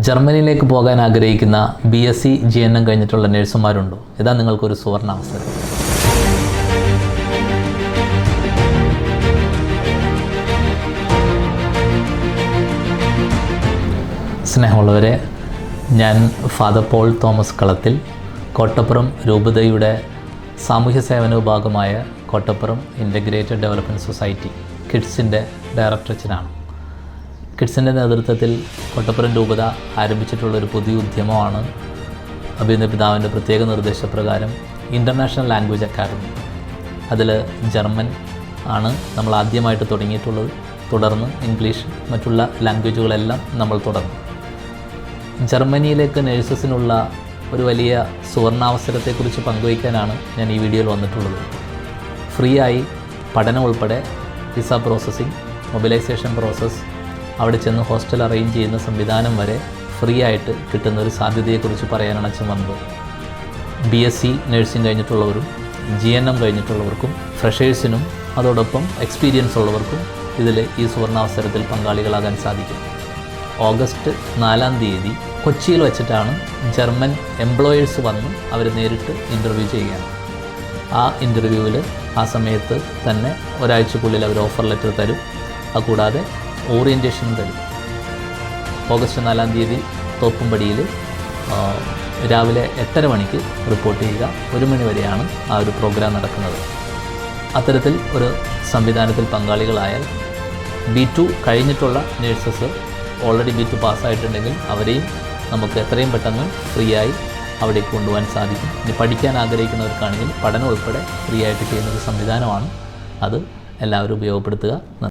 ജർമ്മനിയിലേക്ക് പോകാൻ ആഗ്രഹിക്കുന്ന BSc GNM കഴിഞ്ഞിട്ടുള്ള നഴ്സുമാരുണ്ടോ? ഇതാ നിങ്ങൾക്കൊരു സുവർണ അവസരം. സ്നേഹമുള്ളവരെ, ഞാൻ ഫാദർ പോൾ തോമസ് കളത്തിൽ, കോട്ടപ്പുറം രൂപതയുടെ സാമൂഹ്യ സേവന വിഭാഗമായ കോട്ടപ്പുറം ഇൻ്റഗ്രേറ്റഡ് ഡെവലപ്മെൻറ്റ് സൊസൈറ്റി കിഡ്സിൻ്റെ ഡയറക്ടറച്ചനാണ്. കിഡ്സിൻ്റെ നേതൃത്വത്തിൽ കോട്ടപ്പുറം രൂപത ആരംഭിച്ചിട്ടുള്ളൊരു പുതിയ ഉദ്യമമാണ് അഭിനന്ദ പിതാവിൻ്റെ പ്രത്യേക നിർദ്ദേശപ്രകാരം ഇൻ്റർനാഷണൽ ലാംഗ്വേജ് അക്കാദമി. അതിൽ ജർമ്മൻ ആണ് നമ്മൾ ആദ്യമായിട്ട് തുടങ്ങിയിട്ടുള്ളത്. തുടർന്ന് ഇംഗ്ലീഷ്, മറ്റുള്ള ലാംഗ്വേജുകളെല്ലാം നമ്മൾ തുടർന്നു. ജർമ്മനിയിലേക്ക് നഴ്സസിനുള്ള ഒരു വലിയ സുവർണാവസരത്തെക്കുറിച്ച് പങ്കുവയ്ക്കാനാണ് ഞാൻ ഈ വീഡിയോയിൽ വന്നിട്ടുള്ളത്. ഫ്രീ ആയി പഠനം ഉൾപ്പെടെ വിസ പ്രോസസ്സിംഗ്, മൊബിലൈസേഷൻ പ്രോസസ്സ്, അവിടെ ചെന്ന് ഹോസ്റ്റൽ അറേഞ്ച് ചെയ്യുന്ന സംവിധാനം വരെ ഫ്രീ ആയിട്ട് കിട്ടുന്ന ഒരു സാധ്യതയെക്കുറിച്ച് പറയാനാണ് അച്ഛൻ വന്നത്. BSc നഴ്സിംഗ് കഴിഞ്ഞിട്ടുള്ളവരും GNM കഴിഞ്ഞിട്ടുള്ളവർക്കും ഫ്രഷേഴ്സിനും അതോടൊപ്പം എക്സ്പീരിയൻസ് ഉള്ളവർക്കും ഇതിൽ ഈ സുവർണാവസരത്തിൽ പങ്കാളികളാകാൻ സാധിക്കും. ഓഗസ്റ്റ് 4-ാം തീയതി കൊച്ചിയിൽ വെച്ചിട്ടാണ് ജർമ്മൻ എംപ്ലോയേഴ്സ് വന്ന് അവർ നേരിട്ട് ഇൻ്റർവ്യൂ ചെയ്യുകയാണ്. ആ ഇൻ്റർവ്യൂവിൽ ആ സമയത്ത് തന്നെ ഒരാഴ്ചക്കുള്ളിൽ അവർ ഓഫർ ലെറ്റർ തരും. അതുകൂടാതെ ഓറിയൻറ്റേഷൻ തരും. ഓഗസ്റ്റ് 4-ാം തീയതി തോപ്പുംപടിയിൽ രാവിലെ 8:30 മണിക്ക് റിപ്പോർട്ട് ചെയ്യുക. 1 മണി വരെയാണ് ആ ഒരു പ്രോഗ്രാം നടക്കുന്നത്. അത്തരത്തിൽ ഒരു സംവിധാനത്തിൽ പങ്കാളികളായാൽ B2 കഴിഞ്ഞിട്ടുള്ള നഴ്സസ് ഓൾറെഡി B2 പാസ്സായിട്ടുണ്ടെങ്കിൽ അവരെയും നമുക്ക് എത്രയും പെട്ടെന്ന് ഫ്രീ ആയി അവിടേക്ക് കൊണ്ടുപോകാൻ സാധിക്കും. ഇനി പഠിക്കാൻ ആഗ്രഹിക്കുന്നവർക്കാണെങ്കിൽ പഠനം ഉൾപ്പെടെ ഫ്രീ ആയിട്ട് ചെയ്യുന്നൊരു സംവിധാനമാണ്. അത് എല്ലാവരും ഉപയോഗപ്പെടുത്തുക.